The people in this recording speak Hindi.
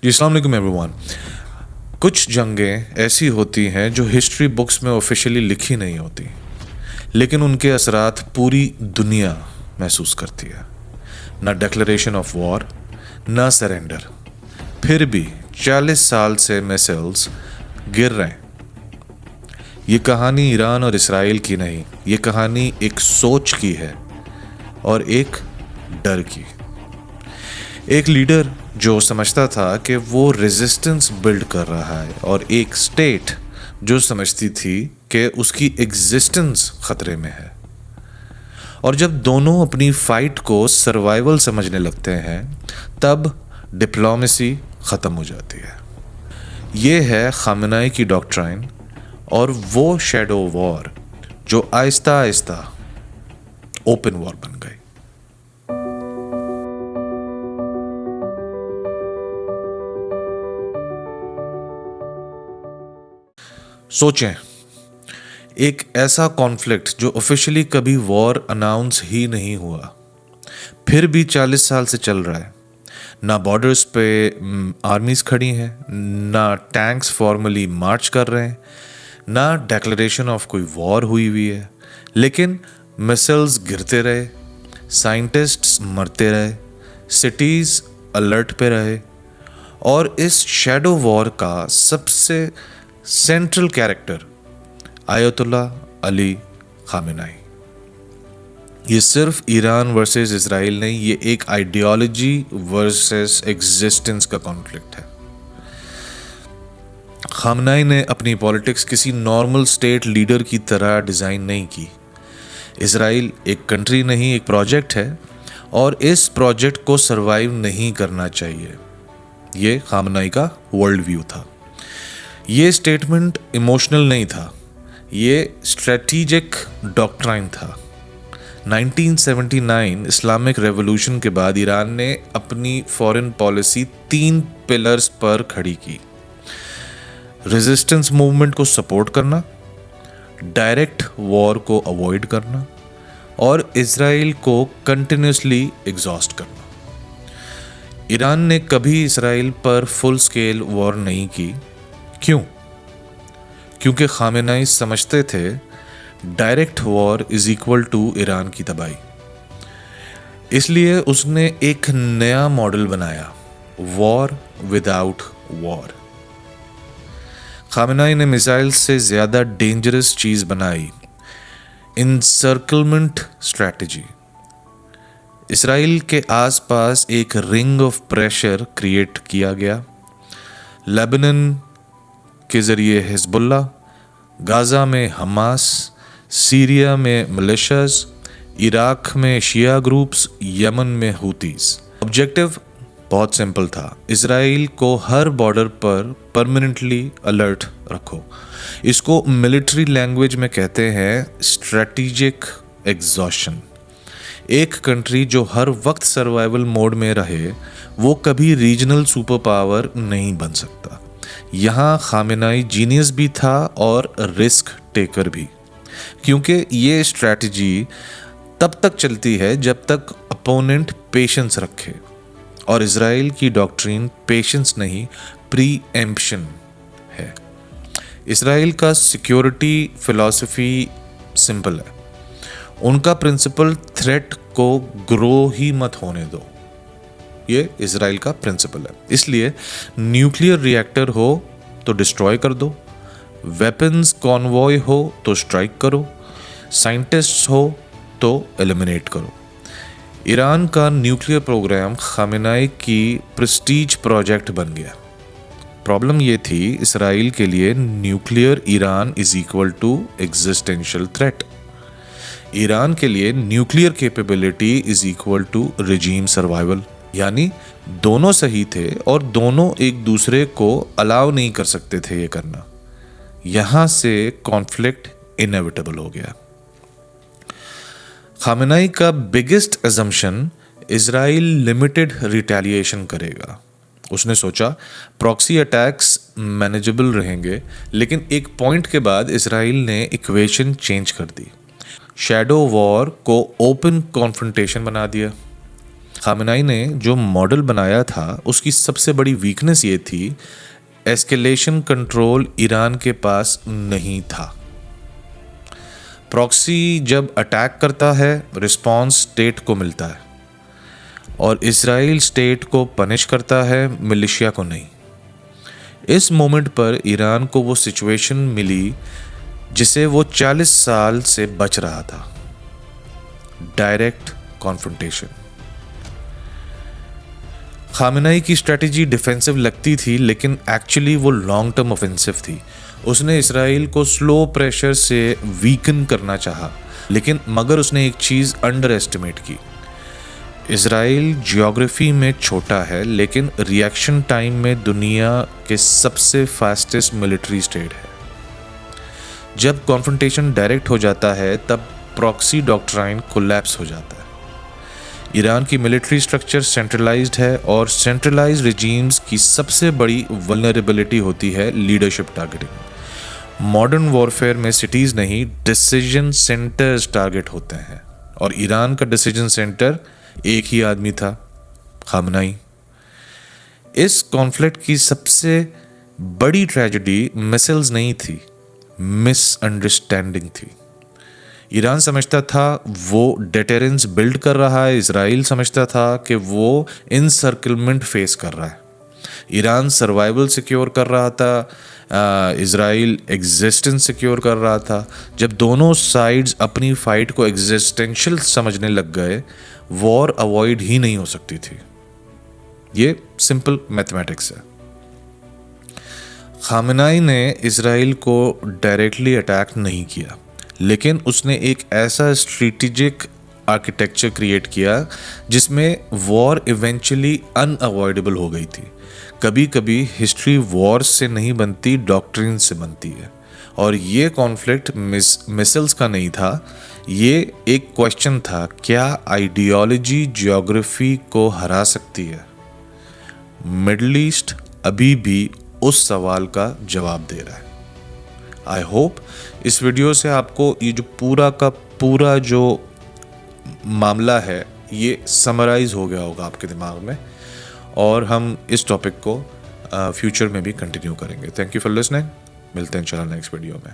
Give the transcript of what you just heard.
जी अस्सलाम वालेकुम एवरीवन। कुछ जंगें ऐसी होती हैं जो हिस्ट्री बुक्स में ऑफिशियली लिखी नहीं होती, लेकिन उनके असरात पूरी दुनिया महसूस करती है। ना डिक्लेरेशन ऑफ वॉर, ना सरेंडर, फिर भी 40 साल से मिसाइल्स गिर रहे हैं। ये कहानी ईरान और इसराइल की नहीं, ये कहानी एक सोच की है और एक डर की। एक लीडर जो समझता था कि वो रेजिस्टेंस बिल्ड कर रहा है, और एक स्टेट जो समझती थी कि उसकी एग्जिस्टेंस खतरे में है। और जब दोनों अपनी फाइट को सर्वाइवल समझने लगते हैं, तब डिप्लोमेसी ख़त्म हो जाती है। ये है खामेनेई की डॉक्ट्राइन और वो शैडो वॉर जो आहिस्ता आहिस्ता ओपन वॉर बन गई। सोचें, एक ऐसा कॉन्फ्लिक्ट जो ऑफिशियली कभी वॉर अनाउंस ही नहीं हुआ, फिर भी 40 साल से चल रहा है। ना बॉर्डर्स पे आर्मीज खड़ी हैं, ना टैंक्स फॉर्मली मार्च कर रहे हैं, ना डिक्लेरेशन ऑफ कोई वॉर हुई है, लेकिन मिसाइल्स गिरते रहे, साइंटिस्ट्स मरते रहे, सिटीज़ अलर्ट पे रहे, और इस शैडो वॉर का सबसे central character ayatollah Ali Khamenei. ये सिर्फ ईरान वर्सेस इसराइल नहीं, ये एक आइडियोलॉजी वर्सेस एग्जिस्टेंस का कॉन्फ्लिक्ट है। खामेनेई ने अपनी पॉलिटिक्स किसी नॉर्मल स्टेट लीडर की तरह डिज़ाइन नहीं की। इसराइल एक कंट्री नहीं, एक प्रोजेक्ट है, और इस प्रोजेक्ट को सरवाइव नहीं करना चाहिए। ये खामेनेई का वर्ल्ड व्यू था। ये स्टेटमेंट इमोशनल नहीं था, ये स्ट्रेटेजिक डॉक्ट्राइन था। 1979 इस्लामिक रेवोल्यूशन के बाद ईरान ने अपनी फॉरेन पॉलिसी 3 पिलर्स पर खड़ी की: रेजिस्टेंस मूवमेंट को सपोर्ट करना, डायरेक्ट वॉर को अवॉइड करना, और इसराइल को कंटिन्यूसली एग्जॉस्ट करना। ईरान ने कभी इसराइल पर फुल स्केल वॉर नहीं की। क्यों? क्योंकि खामेनेई समझते थे direct war is equal to Iran की तबाही। इसलिए उसने एक नया मॉडल बनाया, वॉर विदाउट वॉर। खामेनेई ने मिसाइल से ज़्यादा डेंजरस चीज़ बनाई, इंसर्कलमेंट स्ट्रैटेजी। इसराइल के आसपास एक रिंग ऑफ प्रेशर क्रिएट किया गया। लेबनान के ज़रिए हिजबुल्ला, गाज़ा में हमास, सीरिया में मिलिशियाज, इराक में शिया ग्रुप्स, यमन में हूतीस। ऑब्जेक्टिव बहुत सिंपल था, इसराइल को हर बॉर्डर पर परमानेंटली अलर्ट रखो। इसको मिलिट्री लैंग्वेज में कहते हैं स्ट्रेटेजिक एग्जॉशन। एक कंट्री जो हर वक्त सर्वाइवल मोड में रहे, वो कभी रीजनल सुपर पावर नहीं बन सकता। यहाँ खामेनेई जीनियस भी था और रिस्क टेकर भी, क्योंकि ये स्ट्रैटेजी तब तक चलती है जब तक अपोनेंट पेशेंस रखे, और इजराइल की डॉक्ट्रिन पेशेंस नहीं, प्रीएम्प्शन है। इजराइल का सिक्योरिटी फिलॉसफी सिंपल है। उनका प्रिंसिपल थ्रेट को ग्रो ही मत होने दो, ये इजराइल का प्रिंसिपल है। इसलिए न्यूक्लियर रिएक्टर हो तो डिस्ट्रॉय कर दो, वेपन्स कॉन्वॉय हो तो स्ट्राइक करो, साइंटिस्ट्स हो तो एलिमिनेट करो। ईरान का न्यूक्लियर प्रोग्राम खामेनेई की प्रेस्टीज प्रोजेक्ट बन गया। प्रॉब्लम ये थी, इसराइल के लिए nuclear Iran is equal to existential threat. Iran के लिए nuclear capability is equal to regime survival. यानी दोनों सही थे और दोनों एक दूसरे को अलाउ नहीं कर सकते थे ये करना। यहां से कॉन्फ्लिक्ट इनएविटेबल हो गया। खामेनेई का biggest assumption, Israel limited retaliation करेगा। उसने सोचा प्रॉक्सी अटैक्स मैनेजेबल रहेंगे, लेकिन एक पॉइंट के बाद इजराइल ने इक्वेशन चेंज कर दी। शैडो वॉर को ओपन कॉन्फ्रंटेशन बना दिया। खामेनेई ने जो मॉडल बनाया था उसकी सबसे बड़ी वीकनेस ये थी, एस्केलेशन कंट्रोल ईरान के पास नहीं था। प्रॉक्सी जब अटैक करता है, रिस्पॉन्स स्टेट को मिलता है, और इसराइल स्टेट को पनिश करता है, मिलिशिया को नहीं। इस मोमेंट पर ईरान को वो सिचुएशन मिली जिसे वो 40 साल से बच रहा था, डायरेक्ट कॉन्फ्रंटेशन। खामेनेई की स्ट्रेटजी डिफेंसिव लगती थी, लेकिन एक्चुअली वो लॉन्ग टर्म ऑफेंसिव थी। उसने इसराइल को स्लो प्रेशर से वीकन करना चाहा, लेकिन मगर उसने एक चीज़ अंडर एस्टिमेट की। इसराइल जियोग्राफी में छोटा है, लेकिन रिएक्शन टाइम में दुनिया के सबसे फास्टेस्ट मिलिट्री स्टेट है। जब कॉन्फ्रंटेशन डायरेक्ट हो जाता है, तब प्रॉक्सी डॉक्ट्राइन कोलैप्स हो जाता है। ईरान की मिलिट्री स्ट्रक्चर सेंट्रलाइज्ड है, और सेंट्रलाइज्ड रिजीम्स की सबसे बड़ी वल्नरेबिलिटी होती है लीडरशिप टारगेटिंग। मॉडर्न वॉरफेयर में सिटीज़ नहीं, डिसीजन सेंटर्स टारगेट होते हैं, और ईरान का डिसीजन सेंटर एक ही आदमी था, खामेनेई। इस कॉन्फ्लिक्ट की सबसे बड़ी ट्रेजेडी मिसाइल्स नहीं थी, मिसअंडरस्टैंडिंग थी। ईरान समझता था वो डेटेरेंस बिल्ड कर रहा है, इसराइल समझता था कि वो इनसर्कलमेंट फेस कर रहा है। ईरान सर्वाइवल सिक्योर कर रहा था, इसराइल एग्जिस्टेंस सिक्योर कर रहा था। जब दोनों साइड्स अपनी फाइट को एग्जिस्टेंशियल समझने लग गए, वॉर अवॉइड ही नहीं हो सकती थी। ये सिंपल मैथमेटिक्स है। खामेनेई ने इसराइल को डायरेक्टली अटैक नहीं किया, लेकिन उसने एक ऐसा स्ट्रेटेजिक आर्किटेक्चर क्रिएट किया जिसमें वॉर इवेंचुअली अनअवॉइडेबल हो गई थी। कभी कभी हिस्ट्री वॉर से नहीं बनती, डॉक्ट्रिन से बनती है। और ये कॉन्फ्लिक्ट मिसाइल्स का नहीं था, ये एक क्वेश्चन था, क्या आइडियोलॉजी ज्योग्राफी को हरा सकती है? मिडल ईस्ट अभी भी उस सवाल का जवाब दे रहा है। आई होप इस वीडियो से आपको ये जो पूरा का पूरा जो मामला है ये समराइज हो गया होगा आपके दिमाग में, और हम इस टॉपिक को फ्यूचर में भी कंटिन्यू करेंगे। Thank you for listening. मिलते हैं इंशाल्लाह नेक्स्ट वीडियो में।